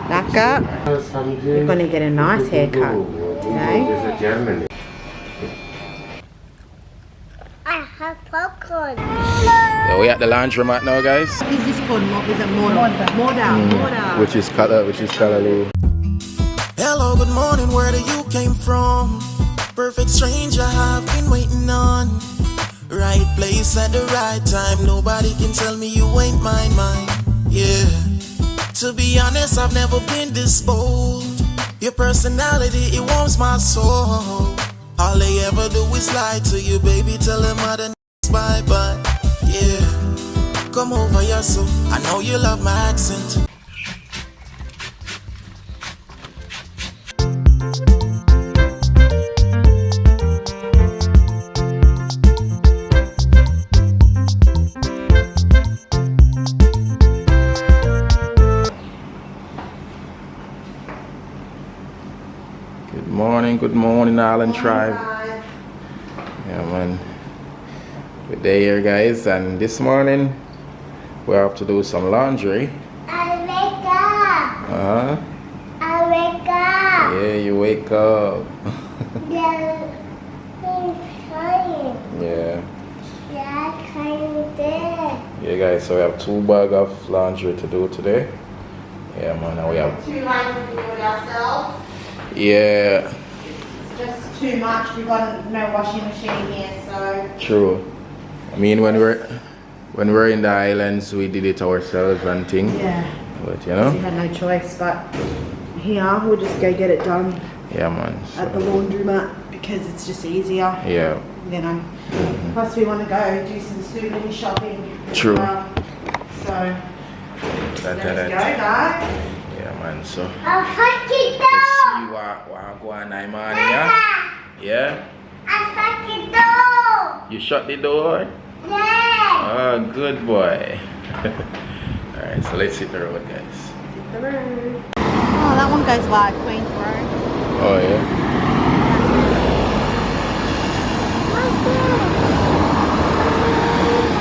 Lekker. You're gonna get a nice haircut today. I have popcorn. So we at the laundromat now, guys. Is this called Moda? Which is color blue. Hello, good morning, where do you came from? Perfect stranger I've been waiting on. Right place at the right time. Nobody can tell me you ain't mine. Yeah. To be honest, I've never been this bold. Your personality, it warms my soul. All they ever do is lie to you, baby. Tell them other bye-bye. Yeah. Come over here, so I know you love my accent. Good morning, Island Tribe. Yeah, man. Good day here, guys. And this morning we have to do some laundry. I wake up. I wake up. Yeah, you wake up. Yeah, I'm trying. Yeah. Yeah, I'm trying there. Yeah, guys. So we have 2 bags of laundry to do today. Yeah, man. And we have 2 lines to do it ourselves. Yeah. Just too much. We've got no washing machine here, so. True. I mean, when we're in the islands, we did it ourselves and things. Yeah. But you know. We had no choice, but here we'll just go get it done. Yeah, man. So. At the laundromat because it's just easier. Yeah. You know. Plus, we want to go do some souvenir shopping. True. So. Let's go, guys. Yeah, man. So. I'll fuck it Let's up. see what go on, man. Yeah. Yeah. I fuck it up. You shut the door? Yeah. Oh, good boy. Alright, so let's hit the road, guys. Hit the road. Oh, that one goes like Queen's Road. Oh, yeah.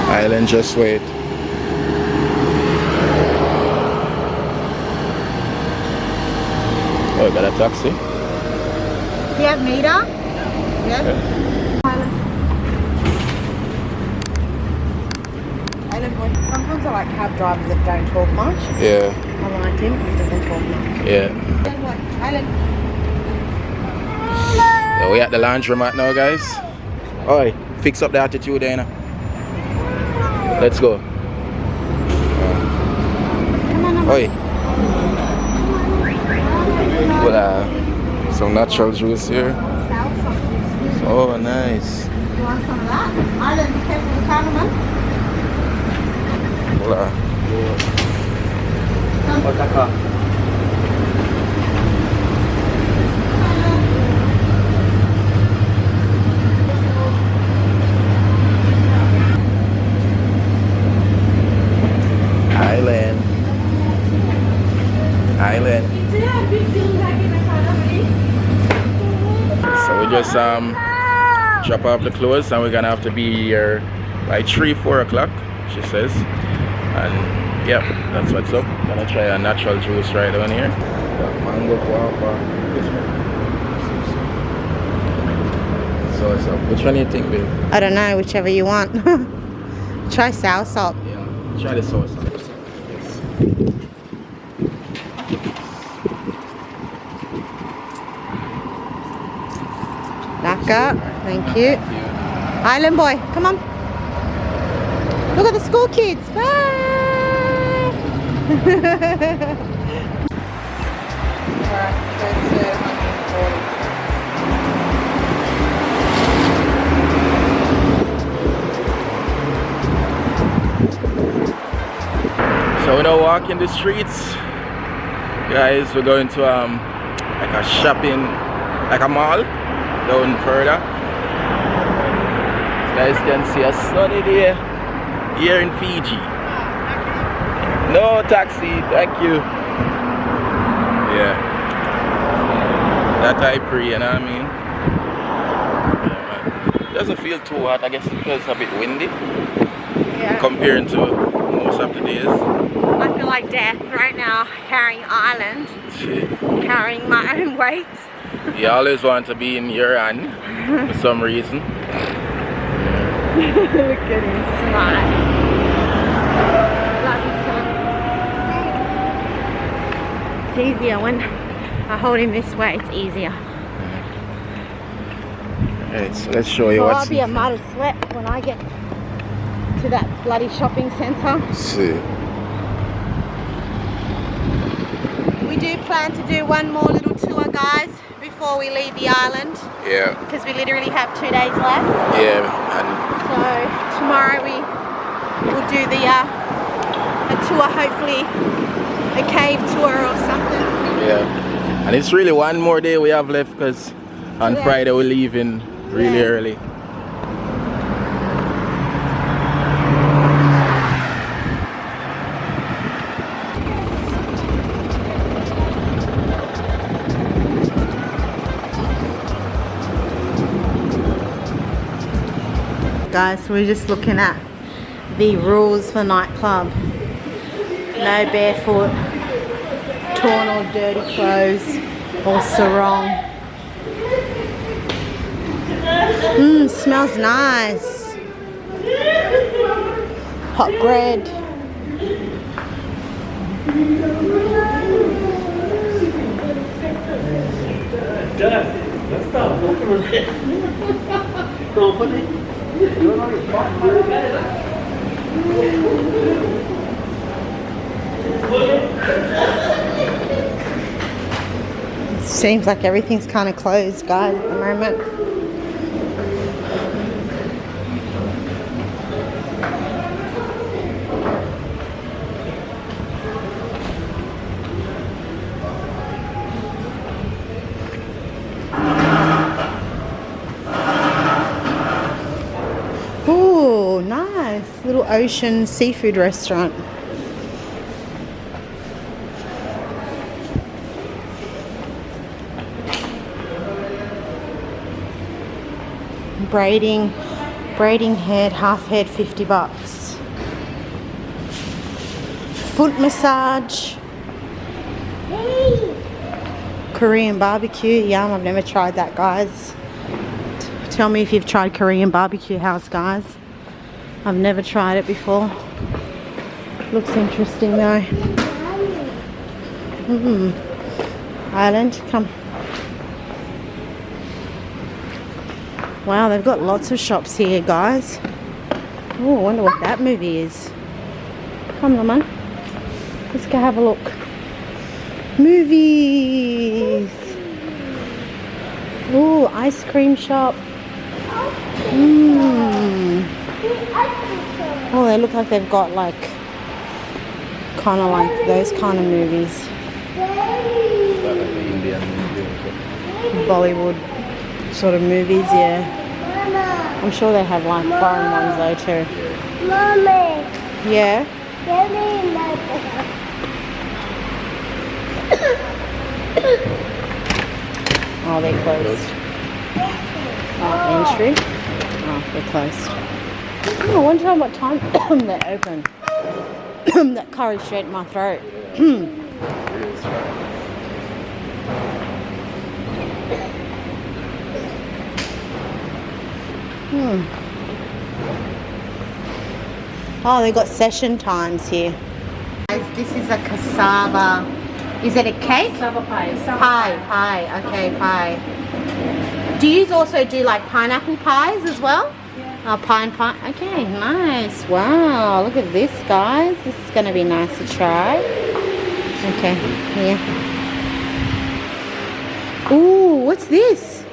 Island, just wait. Oh, got a taxi? Do you have meter? Yeah. Sometimes I like cab drivers that don't talk much. Yeah. I like him because he doesn't talk much. Yeah. So we at the laundromat now, guys. Oi, fix up the attitude there now. Let's go. Oi. Well, some natural juice here. Oh, nice. You want some of that? Island, be careful with the cameraman. Hola. Island. So we just drop off the clothes and we're gonna have to be here by 3-4 o'clock, she says. And yeah, that's what's up. Gonna try a natural juice right down here. Mango guava. So what's up? Which one do you think, babe? I don't know, whichever you want. Try sour salt. Yeah, try the sour salt. Yes. Lekker. Thank you. Island boy, come on. Look at the school kids. Bye. So we're now walking the streets, guys. We're going to like a shopping, like a mall down further. You guys can see a sunny day here in Fiji. No taxi, thank you. Yeah, that I pray, you know what I mean? Yeah, man. It doesn't feel too hot, I guess, because it's a bit windy. Yeah. Compared to rest of the days? I feel like death right now, carrying Ireland, carrying my own weight. You always want to be in your hand for some reason. Look at him smile. Love you, son. It's easier when I hold him this way, it's easier. Alright, so let's show you Oh, what's I'll be a mud of sweat when I get to that bloody shopping centre. See. We do plan to do one more little tour, guys, before we leave the island. Yeah. Because we literally have 2 days left. Yeah. So tomorrow we will do the a tour, hopefully a cave tour or something. Yeah. And it's really one more day we have left because on Friday we're leaving really early. Guys, so we're just looking at the rules for nightclub. No barefoot, torn or dirty clothes, or sarong. Smells nice. Hot bread. Seems like everything's kind of closed, guys, at the moment. Oh, nice little ocean seafood restaurant. Braiding head, half head, $50. Foot massage. Korean barbecue. Yum, I've never tried that, guys. Tell me if you've tried Korean barbecue house, guys. I've never tried it before. Looks interesting though. Island, come. Wow, they've got lots of shops here, guys. Oh, I wonder what that movie is. Come on, man. Let's go have a look. Movies. Oh, ice cream shop. Oh, they look like they've got like kind of like those kind of movies. Bollywood sort of movies, yeah. I'm sure they have like foreign ones though too. Mommy, Yeah. give me my Oh, they're closed. Oh, entry. Oh, they're closed. Oh, I wonder what time they're open. That curry straight in my throat. Oh, they've got session times here. Guys, this is a cassava. Is it a cake? Cassava pie. Pie. Okay, pie. Do you also do like pineapple pies as well? Yeah. Oh, pie and pie. Okay, nice. Wow, look at this, guys. This is going to be nice to try. Okay, here. Ooh, what's this?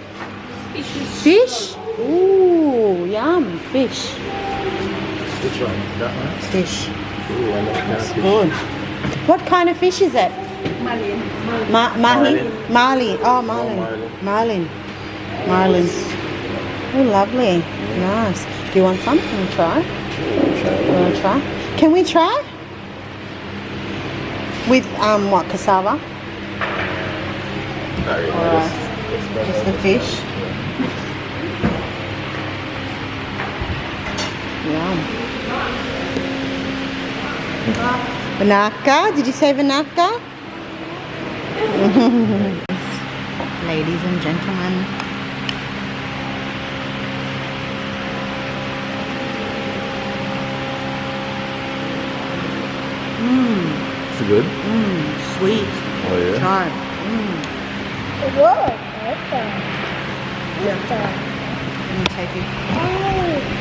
Fish? Ooh, yum, fish. Which one? That one? Fish. Ooh, I like that fish. Good. What kind of fish is it? Marlin. Mahi? Marlin. Oh, marlin. Marlin. Oh, lovely. Nice. Do you want some? Can we try? You want to try? Can we try? With, what, cassava? Alright. Just the fish. Yum. Vanaka? Did you say Vanaka? Ladies and gentlemen. It's good? Sweet. Oh yeah? Try. Whoa, okay. Let me take it.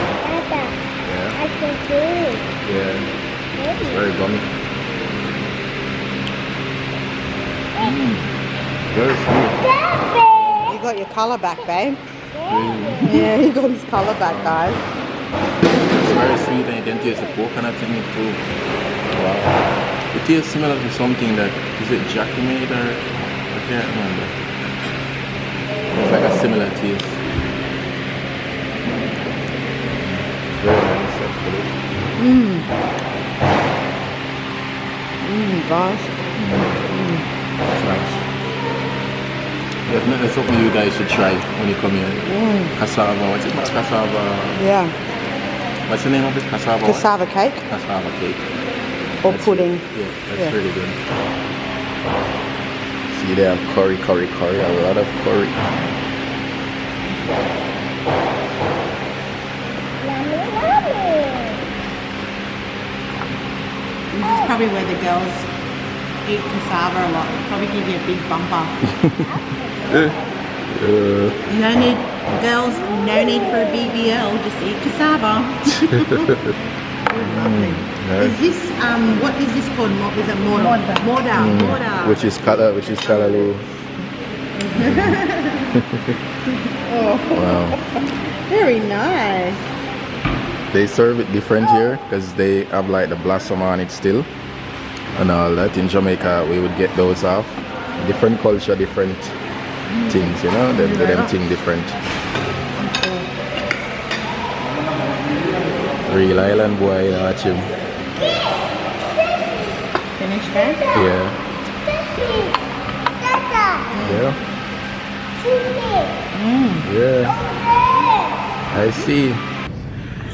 Yeah. I can do it. Yeah. It's very gummy. Very sweet. You got your colour back, babe. Really. Yeah, he got his colour back, guys. It's very sweet and you can taste the coconut in it too. Wow. It tastes similar to something that, is it Jackie made or, I can't remember. It's like a similar taste. Very nice actually. Guys. It's nice. Definitely something you guys should try when you come here. Cassava, what's it called? Cassava. Yeah. What's the name of it? Cassava. what? Cassava cake Cassava cake. or That's pudding. Yeah, that's Yeah. really good. See, they have curry, a lot of curry. This is probably where the girls eat cassava a lot. It'll probably give you a big bumper. No need, girls, no need for a BBL, just eat cassava. Lovely. nice. Is this, what is this called? Is it mortar? Mortar. Which is kalaloo. Wow. Very nice. They serve it different here because they have like the blossom on it still and all that. In Jamaica we would get those off. Different culture, different things, you know, them thing different. Real island boy, watch him. Finished that? Yeah. Yeah. Yeah. I see.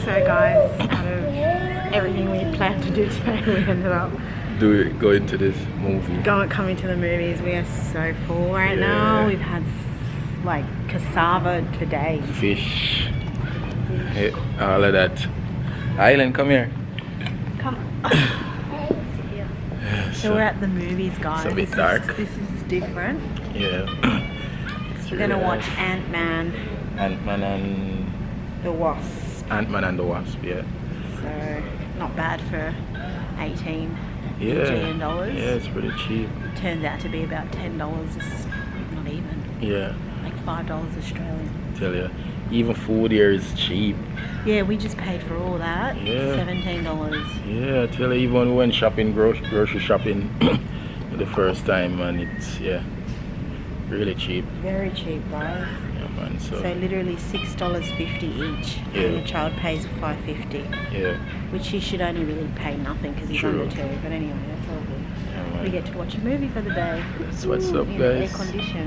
So guys, out of everything we had planned to do today, we ended up Go into this movie. coming to the movies. We are so full right Yeah. now. We've had like cassava today. Fish. Hey, all of that. Island, come here. Come. Yeah, So we're at the movies, guys. It's a bit This dark. This is different. Yeah. We're gonna watch Ant-Man, Ant-Man and the Wasp. Ant-Man and the Wasp, yeah. So not bad for 18 Yeah. Australian dollars. Yeah, it's pretty cheap. Turns out to be about $10. It's not even. Yeah. Like $5 Australian. Tell you. Even food here is cheap. Yeah, we just paid for all that. Yeah. $17. Yeah, I tell you, even when we went shopping, grocery shopping for the first time, and it's, yeah, really cheap. Very cheap, guys. Yeah, man, so, So literally $6.50 each. Yeah. And your child pays $5.50, yeah. which he should only really pay nothing because he's True. under 2. But anyway, that's all good. Yeah, We man. get to watch a movie for the day. That's what's up, In guys. air condition.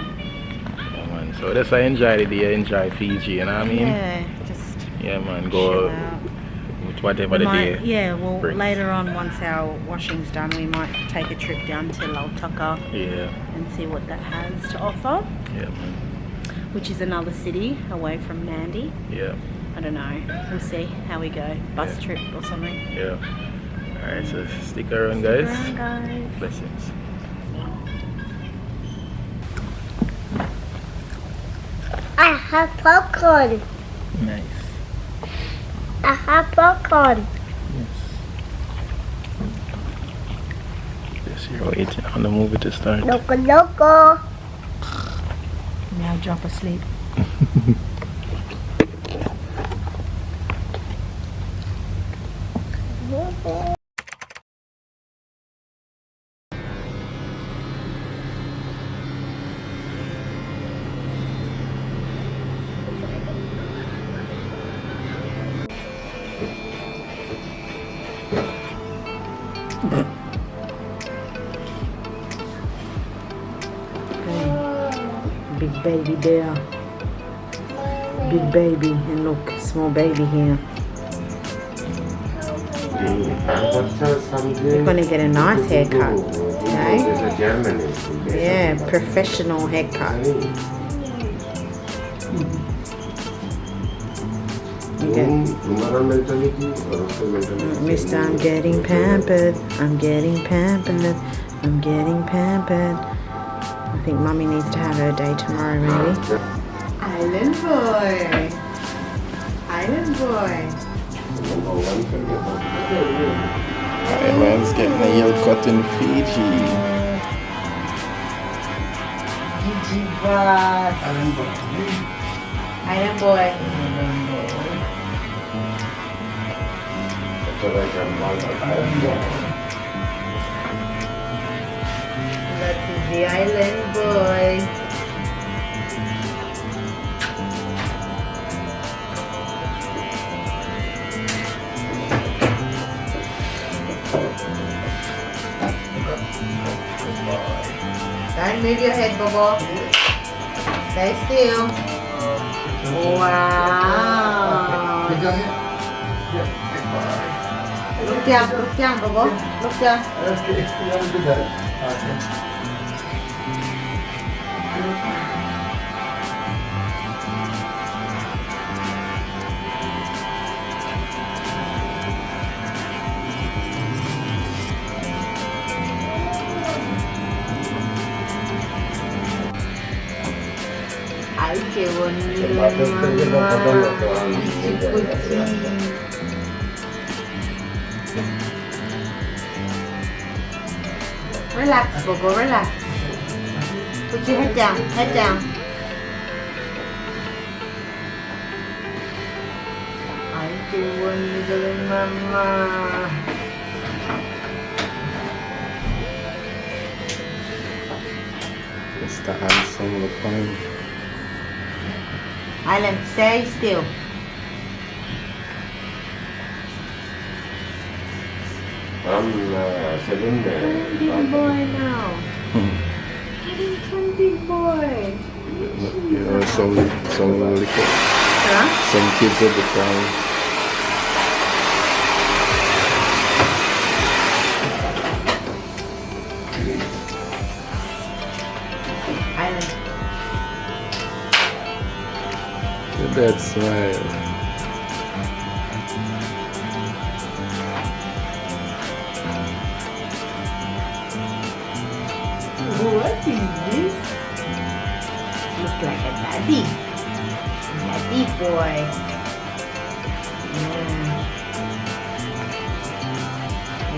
Yeah, man. So that's I enjoy the day, enjoy Fiji, you know what I mean? Yeah, just Yeah, man. chill Go out. with whatever We the might, day. yeah, well, brings. later on, once our washing's done, we might take a trip down to Laltuka Yeah, and see what that has to offer, yeah, man. which is another city away from Nandi. Yeah, I don't know. We'll see how we go. Bus Yeah. trip or something. yeah. Alright, so stick around, Stick guys. around, guys. Blessings. I have popcorn. Nice. I have popcorn. Yes, you're waiting on the movie to start. Loco loco. Now drop asleep. Big baby there. big baby and look, small baby here. You're gonna get a nice haircut, you know? Yeah, professional haircut. Mister, I'm getting pampered. I'm getting pampered. I'm getting pampered. I think Mummy needs to have her day tomorrow, maybe. Island boy. Island boy. Island's getting a haircut in Fiji. Gigi boss. Island boy. That is the island boy. Don't move your head, Bobo. Stay still. Wow. Look down, Bobo. Look down. Ay, qué bonito. Relax, Bobo, relax. Put your head down, head down. Ay, qué bonito de mamá. Mr. Handsome, look fine. Island, stay still. Big boy now. Big boy. You know, some kids will be crying. Island. Look at that smile. What is this? Looks like a daddy. Daddy boy.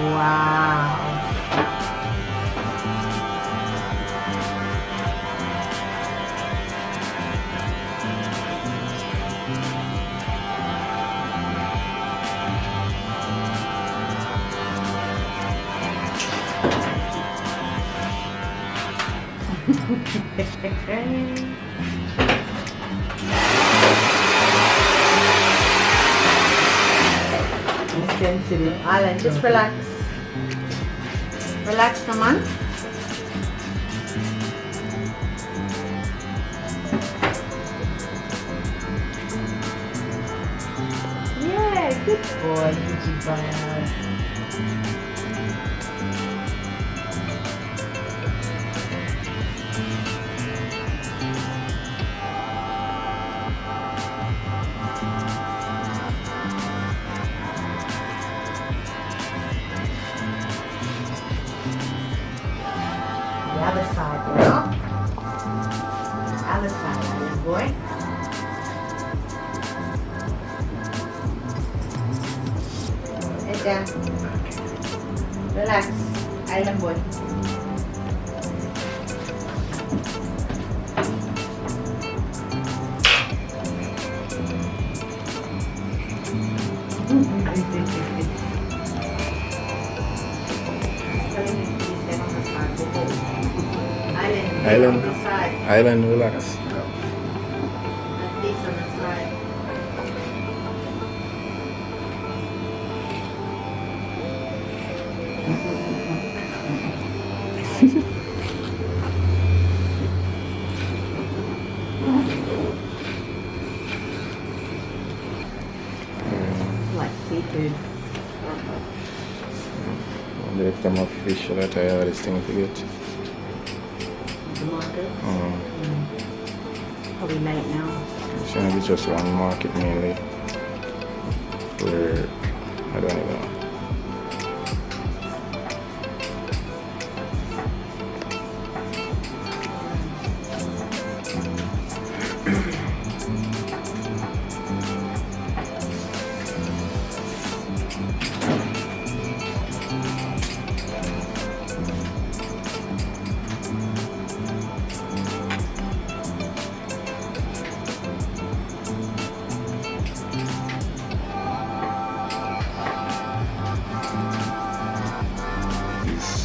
Wow. Sensitive. Alan, just relax. Relax, come on. Yeah, good boy, Gigi boy. The other side now. Other side, little boy. Head down. Relax, island boy. Island, relax. This on the side. If them have fish that I have this thing to get. The market. Probably late now. It's gonna be just one market mainly. Where I don't even know.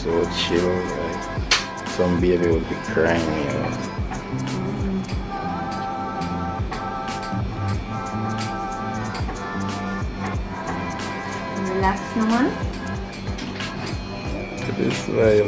So chill, like some baby would be crying, you know. Relax naman. This way.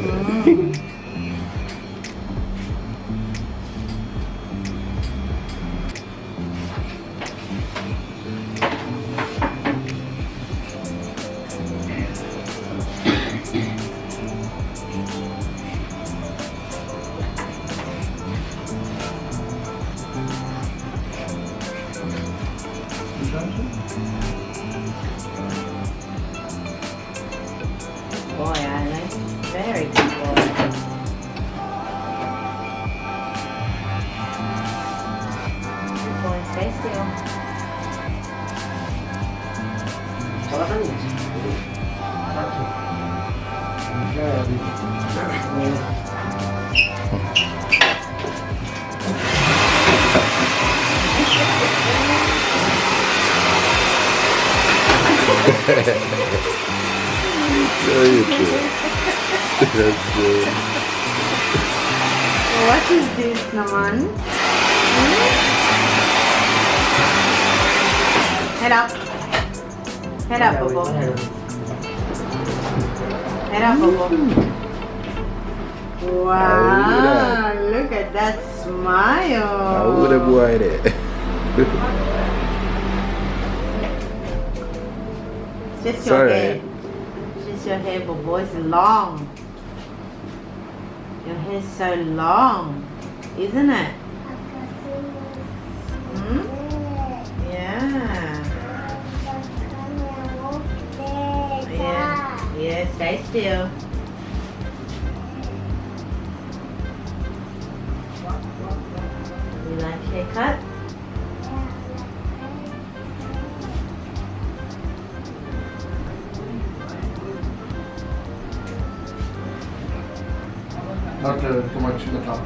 Boy, Island. Very good boy. Good boy, stay still. That's good. What is this naman? Head up. Head up, Bobo. Head up, Bobo. Wow, look at that smile. Who the boy there? Just your hair. Just your hair, Bobo. It's long. Your hair's so long, isn't it? Hmm? Yeah. Yeah. Yeah, stay still. You like haircut? Not too much in the top.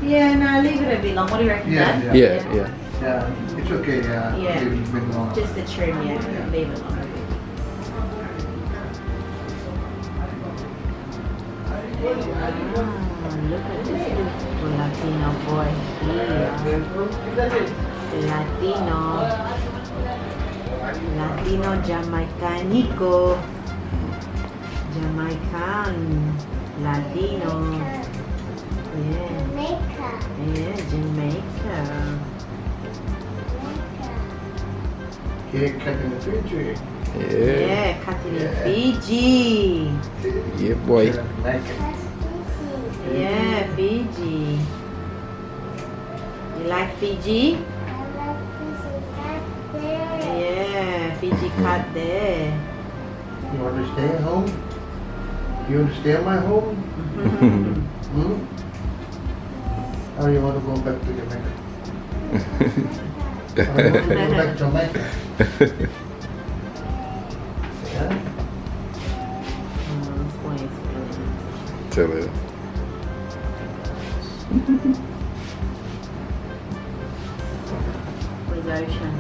Yeah, no, leave it a bit long. What do you reckon, Yeah, Dad? Yeah, yeah. Yeah, it's okay. Yeah, Yeah. leave it a bit long. Just the trim, yeah. Leave it long a bit. Look at this little Latino boy here. Latino Jamaicanico. Jamaican. Latino. Yeah. Jamaica. Yeah, Jamaica. Cake cut in the Fiji. Yeah. Yeah, cutting in Fiji. Yeah, boy. Like it. Yeah, Fiji. You like Fiji? I like this cat there. Yeah, Fiji cut there. You want to stay at home? You want to stay at my home? Hmm? Or you want to go back to Jamaica? Or you want to go back to Jamaica? Yeah? This boy is brilliant. Tell you. With ocean.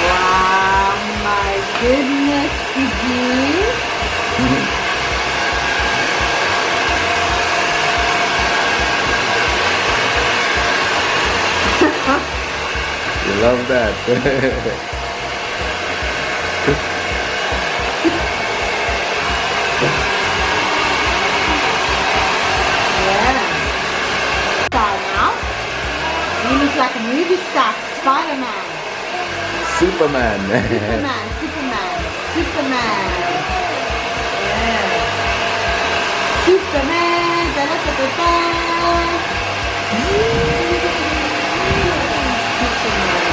Wow, my goodness, Fiji. You love that. You look like a movie star. Spider-Man. Superman. Superman. Yeah. Superman. Da-da-da-da-da. Superman.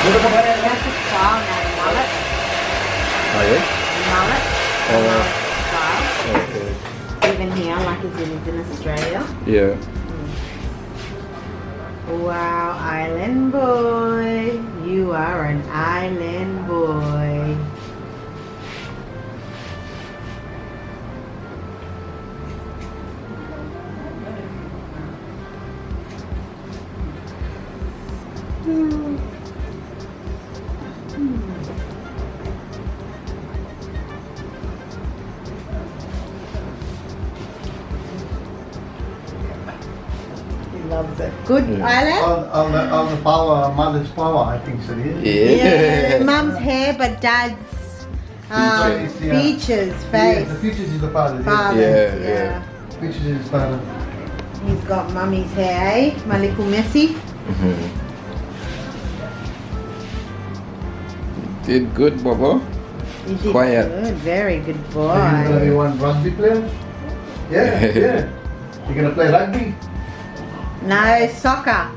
That's a style now, mullet. Oh yeah? Mullet. Oh. Style. Okay. Even here, like as in Australia. Yeah. Wow, island boy. You are an island boy. He loves it. Good island? All the power, mother's power, I think so. Yeah. Mum's hair, but dad's Features, yeah. features, Yeah, face. the features is the father. Father, Yeah. Features is his father. He's got mummy's hair, eh? My little Messi. Did good, Bobo. You did Quiet. good, very good So you're gonna be boy. one rugby player? Yeah, yeah. You're gonna play rugby? No, soccer.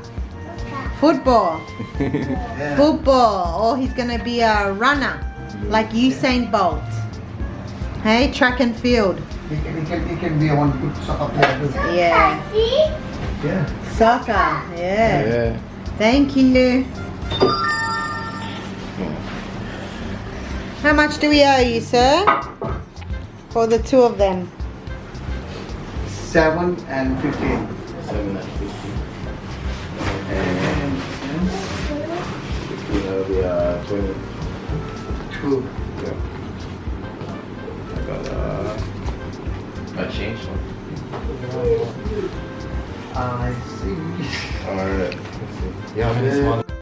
Football. Yeah. Football. Or he's gonna be a runner, like Usain Bolt. Hey, track and field. He can be one good soccer player too. Yeah. See? Yeah. Soccer. Yeah. Yeah. Thank you. How much do we owe you, sir? For the two of them. 7 and 15. 7 and 50. And 15 will be 20. 2. Yeah. I got a change one. I see. Alright. Yeah,